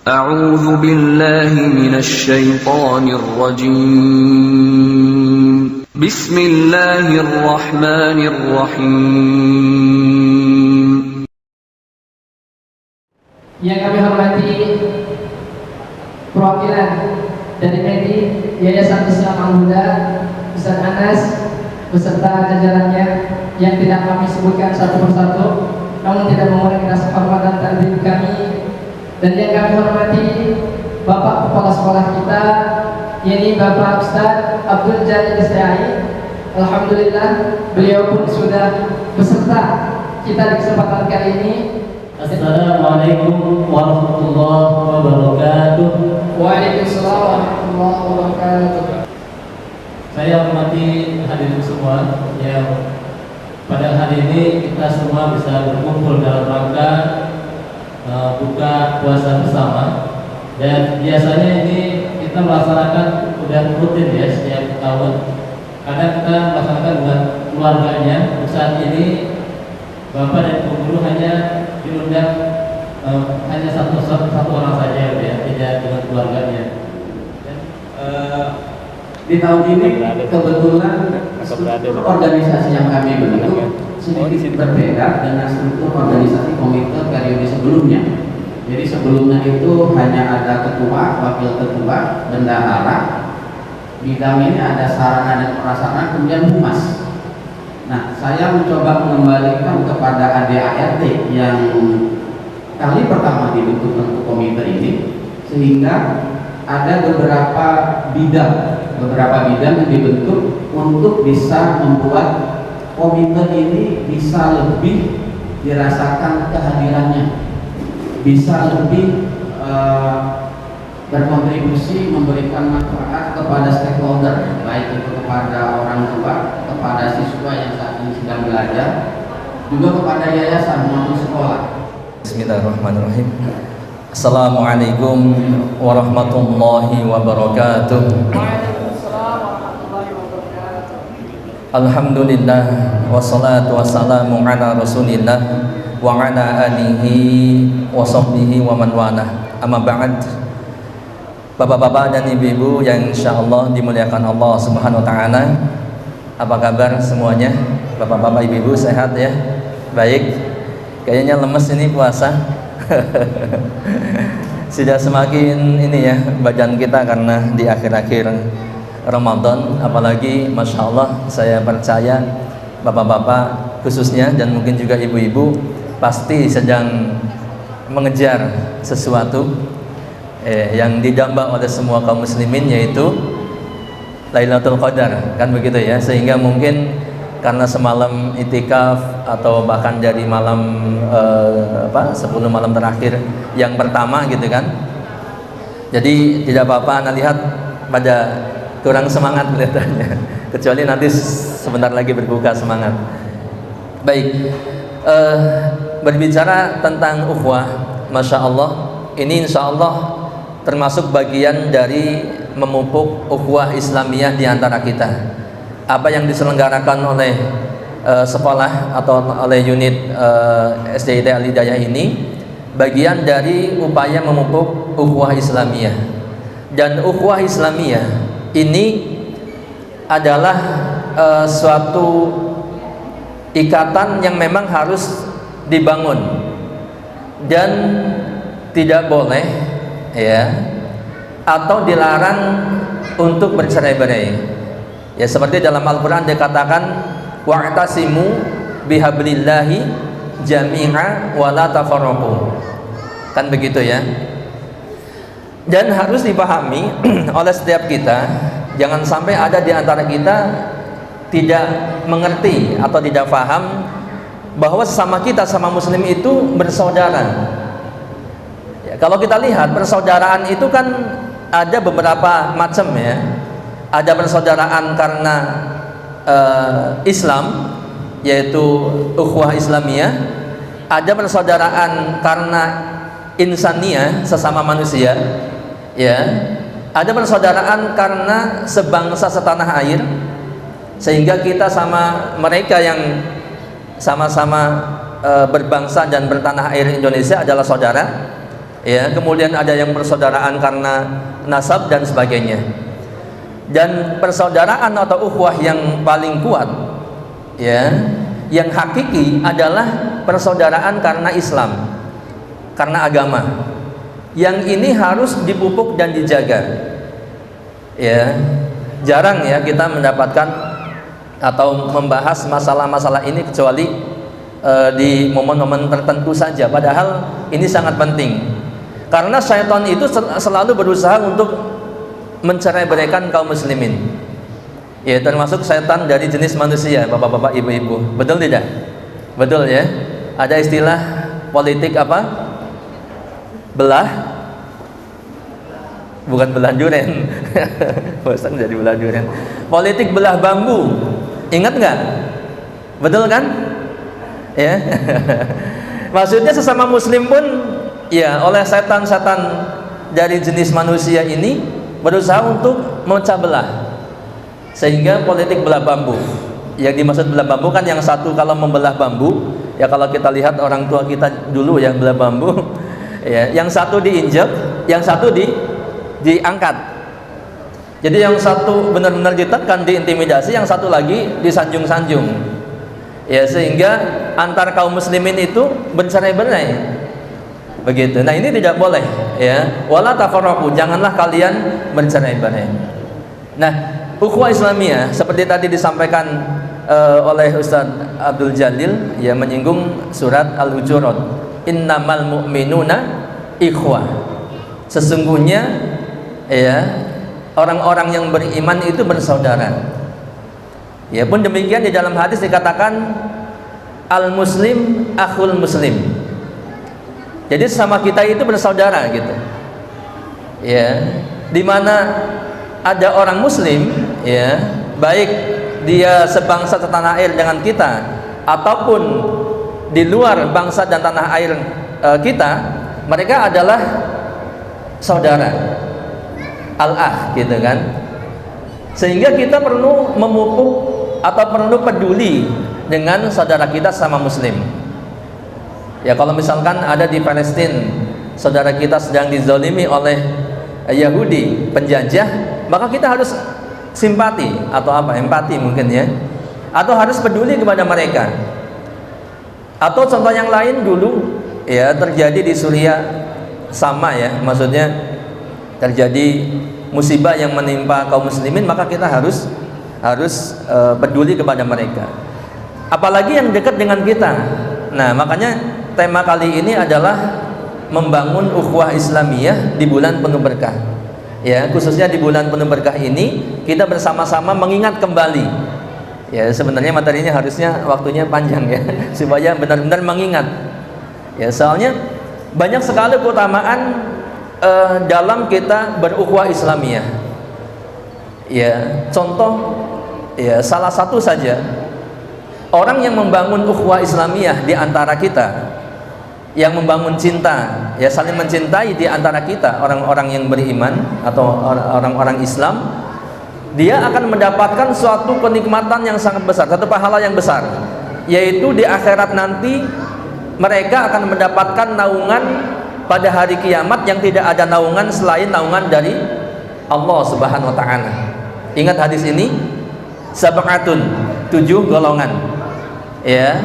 أعوذ بالله من الشيطان الرجيم بسم الله الرحمن الرحيم. Yang kami hormati perwakilan dari MIDI Yayasan Islam Al-Huda, Ustaz Anas beserta jajarannya yang tidak kami sebutkan satu persatu, namun tidak mengurangi rasa hormat dan takdim kami. Dan yang kami hormati Bapak Kepala Sekolah kita, yakni Bapak Ustaz Abdul Jalil Istiai. Alhamdulillah beliau pun sudah beserta kita di kesempatan kali ini. Assalamualaikum warahmatullahi wabarakatuh. Waalaikumsalam warahmatullahi wabarakatuh. Saya hormati hadirin semua yang pada hari ini kita semua bisa berkumpul dalam rangka buka puasa bersama. Dan biasanya ini kita melaksanakan udah rutin ya setiap tahun. Kadang kita melaksanakan dengan keluarganya. Saat ini Bapak dan Ibu guru hanya diundang hanya satu orang saja ya, tidak dengan keluarganya. Di tahun ini kebetulan struktur organisasi yang kami bentuk sedikit berbeda dengan struktur organisasi komite periode sebelumnya. Jadi sebelumnya itu hanya ada ketua, wakil ketua, bendahara, bidang ini ada sarana dan prasarana, kemudian humas. Nah, saya mencoba mengembalikan kepada ADART yang kali pertama dibentuk untuk komite ini, sehingga ada beberapa bidang yang dibentuk untuk bisa membuat komite ini bisa lebih dirasakan kehadirannya, bisa lebih berkontribusi memberikan manfaat kepada stakeholder, baik itu kepada orang tua, kepada siswa yang saat ini sedang belajar, juga kepada yayasan maupun sekolah. Bismillahirrahmanirrahim. Assalamualaikum warahmatullahi wabarakatuh. Alhamdulillah wassalatu wassalamu ala rasulillah wa ala alihi wa sahbihi wa man walah. Amma ba'd. Bapak-bapak dan ibu-ibu yang insyaallah dimuliakan Allah Subhanahu wa taala. Apa kabar semuanya? Bapak-bapak ibu-ibu sehat ya? Baik. Kayaknya lemes ini puasa. Sudah semakin ini ya badan kita karena di akhir-akhir Ramadan, apalagi Masya Allah saya percaya bapak-bapak khususnya dan mungkin juga ibu-ibu pasti sedang mengejar sesuatu yang didamba oleh semua kaum muslimin, yaitu Lailatul Qadar, kan begitu ya. Sehingga mungkin karena semalam itikaf atau bahkan dari malam 10 malam terakhir yang pertama gitu kan, jadi tidak apa-apa Anda lihat pada kurang semangat kelihatannya, kecuali nanti sebentar lagi berbuka semangat. Baik, berbicara tentang ukhuwah, Masya Allah, ini insya Allah termasuk bagian dari memupuk ukhuwah Islamiyah di antara kita. Apa yang diselenggarakan oleh sekolah atau oleh unit SDIT Al-Hidayah ini bagian dari upaya memupuk ukhuwah Islamiyah. Dan ukhuwah Islamiyah ini adalah suatu ikatan yang memang harus dibangun dan tidak boleh ya atau dilarang untuk bercerai-berai. Ya, seperti dalam Al-Quran dikatakan wa'tasimu bihablillahi jami'a wa la tafarraqu, kan begitu ya. Dan harus dipahami oleh setiap kita, jangan sampai ada di antara kita tidak mengerti atau tidak paham bahwa sesama kita, sama muslim itu bersaudara ya. Kalau kita lihat persaudaraan itu kan ada beberapa macam ya. Ada persaudaraan karena Islam, yaitu ukhuwah Islamiyah. Ada persaudaraan karena insaniyah, sesama manusia ya. Ada persaudaraan karena sebangsa setanah air, sehingga kita sama mereka yang sama-sama berbangsa dan bertanah air Indonesia adalah saudara. ya, kemudian ada yang persaudaraan karena nasab dan sebagainya. Dan persaudaraan atau ukhuwah yang paling kuat, ya, yang hakiki adalah persaudaraan karena Islam, karena agama. Yang ini harus dipupuk dan dijaga. Ya, jarang ya kita mendapatkan atau membahas masalah-masalah ini kecuali di momen-momen tertentu saja. Padahal ini sangat penting. Karena syaitan itu selalu berusaha untuk mencerai-beraikan kaum muslimin. Ya, termasuk syaitan dari jenis manusia, bapak-bapak, ibu-ibu. Betul tidak? Betul ya. Ada istilah politik apa? Belah, bukan belah duren. Bosan jadi belah duren. Politik belah bambu. Ingat nggak? Betul kan? Ya. Maksudnya sesama muslim pun ya oleh setan-setan dari jenis manusia ini berusaha untuk memecah belah, sehingga politik belah bambu. Yang dimaksud belah bambu kan yang satu kalau membelah bambu, ya kalau kita lihat orang tua kita dulu yang belah bambu, ya, yang satu diinjak, yang satu diangkat. Jadi yang satu benar-benar ditekan, diintimidasi, yang satu lagi disanjung-sanjung. Ya, sehingga antar kaum muslimin itu bercerai-berai. Begitu. Nah, ini tidak boleh, ya. Wala tafarraqu, janganlah kalian bercerai-berai. Nah, ukhuwah Islamiyah seperti tadi disampaikan oleh Ustaz Abdul Jalil, ya, menyinggung surat Al-Hujurat. Innamal mu'minuna ikhwah. Sesungguhnya, ya, orang-orang yang beriman itu bersaudara. Ya pun demikian di dalam hadis dikatakan al-muslim akhul muslim. Jadi sama kita itu bersaudara gitu. Ya, di mana ada orang muslim, ya, baik dia sebangsa setanah air dengan kita ataupun di luar bangsa dan tanah air kita, mereka adalah saudara, al-akh gitu kan. Sehingga kita perlu memupuk atau perlu peduli dengan saudara kita sama muslim. Ya, kalau misalkan ada di Palestina saudara kita sedang dizalimi oleh Yahudi penjajah, maka kita harus simpati atau apa, empati mungkin ya, atau harus peduli kepada mereka. Atau contoh yang lain dulu ya terjadi di Suriah sama ya, maksudnya terjadi musibah yang menimpa kaum muslimin, maka kita harus peduli kepada mereka, apalagi yang dekat dengan kita. Nah, makanya tema kali ini adalah membangun ukhuwah Islamiyah di bulan penuh berkah. Ya, khususnya di bulan penuh berkah ini kita bersama-sama mengingat kembali. Ya, sebenarnya materinya harusnya waktunya panjang ya, supaya benar-benar mengingat. Ya, soalnya banyak sekali keutamaan dalam kita berukhuwah Islamiyah. Ya, contoh ya salah satu saja, orang yang membangun ukhuwah Islamiyah di antara kita, yang membangun cinta, ya saling mencintai di antara kita, orang-orang yang beriman atau orang-orang Islam, dia akan mendapatkan suatu kenikmatan yang sangat besar, satu pahala yang besar, yaitu di akhirat nanti mereka akan mendapatkan naungan pada hari kiamat yang tidak ada naungan selain naungan dari Allah Subhanahu wa taala. Ingat hadis ini, sab'atun, 7 golongan, ya,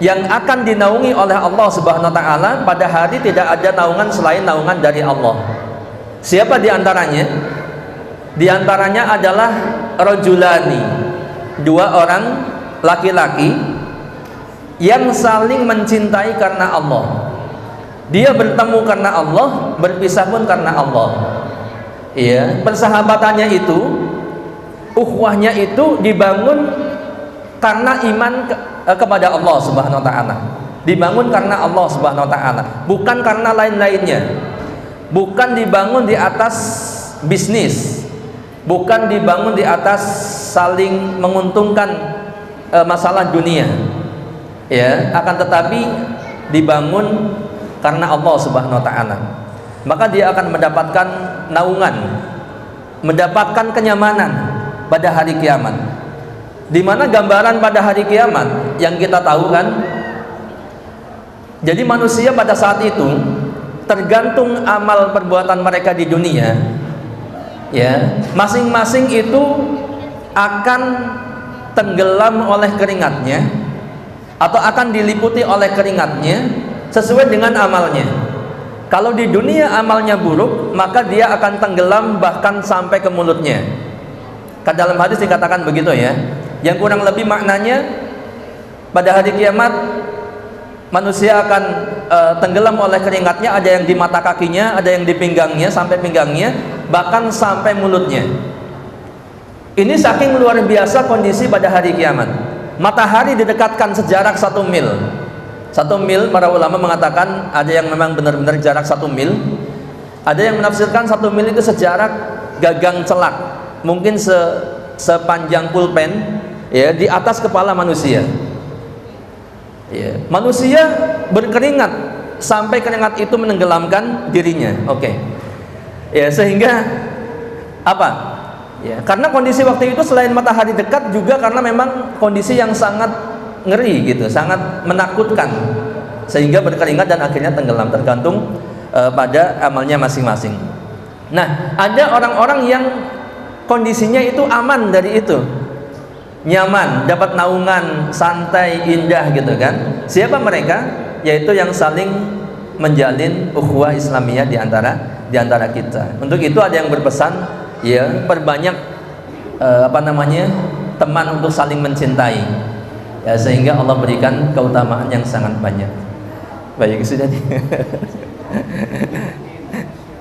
yang akan dinaungi oleh Allah Subhanahu wa taala pada hari tidak ada naungan selain naungan dari Allah. Siapa di antaranya? Di antaranya adalah rajulani, 2 orang laki-laki yang saling mencintai karena Allah. Dia bertemu karena Allah, berpisah pun karena Allah. Ya, persahabatannya itu, ukhuwahnya itu dibangun karena iman kepada Allah Subhanahu wa taala. Dibangun karena Allah Subhanahu wa taala, bukan karena lain-lainnya. Bukan dibangun di atas bisnis, bukan dibangun di atas saling menguntungkan masalah dunia. Ya, akan tetapi dibangun karena Allah Subhanahu wa taala. Maka dia akan mendapatkan naungan, mendapatkan kenyamanan pada hari kiamat. Di mana gambaran pada hari kiamat yang kita tahu kan? Jadi manusia pada saat itu tergantung amal perbuatan mereka di dunia, ya, masing-masing itu akan tenggelam oleh keringatnya atau akan diliputi oleh keringatnya sesuai dengan amalnya. Kalau di dunia amalnya buruk, maka dia akan tenggelam bahkan sampai ke mulutnya. Dalam hadis dikatakan begitu ya. Yang kurang lebih maknanya pada hari kiamat manusia akan tenggelam oleh keringatnya, ada yang di mata kakinya, ada yang di pinggangnya sampai pinggangnya, bahkan sampai mulutnya. Ini saking luar biasa kondisi pada hari kiamat. Matahari didekatkan sejarak 1 mil. 1 mil, para ulama mengatakan ada yang memang benar-benar jarak 1 mil, ada yang menafsirkan 1 mil itu sejarak gagang celak, mungkin sepanjang pulpen, ya, di atas kepala manusia. Ya, manusia berkeringat sampai keringat itu menenggelamkan dirinya. Oke. Ya, sehingga apa? Ya, karena kondisi waktu itu selain matahari dekat juga karena memang kondisi yang sangat ngeri gitu, sangat menakutkan, sehingga berkeringat dan akhirnya tenggelam, tergantung pada amalnya masing-masing. Nah, ada orang-orang yang kondisinya itu aman dari itu, nyaman, dapat naungan, santai, indah gitu kan. Siapa mereka? Yaitu yang saling menjalin ukhuwah Islamiyah di antara kita. Untuk itu ada yang berpesan, ya, perbanyak teman untuk saling mencintai, ya, sehingga Allah berikan keutamaan yang sangat banyak. Baik, sudah nih.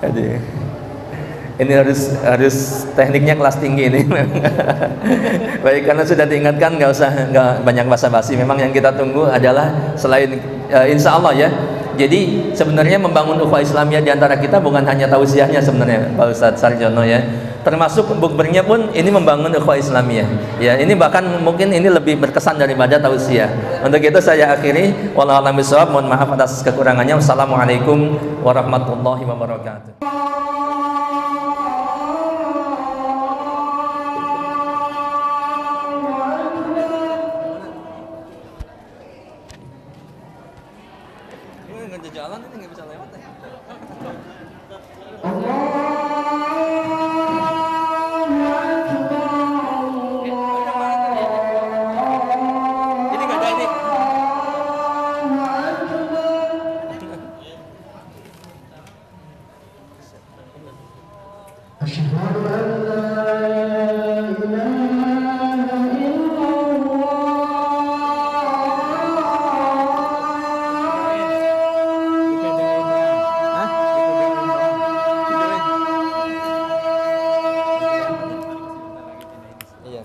Aduh. Ini harus tekniknya kelas tinggi ini. Baik, karena sudah diingatkan, nggak banyak basa-basi. Memang yang kita tunggu adalah selain insya Allah ya. Jadi sebenarnya membangun ukhuwah Islamiyah di antara kita bukan hanya tausiahnya sebenarnya, Pak Ustadz Sarjono ya. Termasuk bukbernya pun ini membangun ukhuwah Islamiyah. Ya, ini bahkan mungkin ini lebih berkesan daripada tausiah. Untuk itu saya akhiri. Wallahu a'lam bishawab. Mohon maaf atas kekurangannya. Wassalamualaikum warahmatullahi wabarakatuh. Jalan ini nggak bisa lewat ya. Ini nggak ada ini. Iya.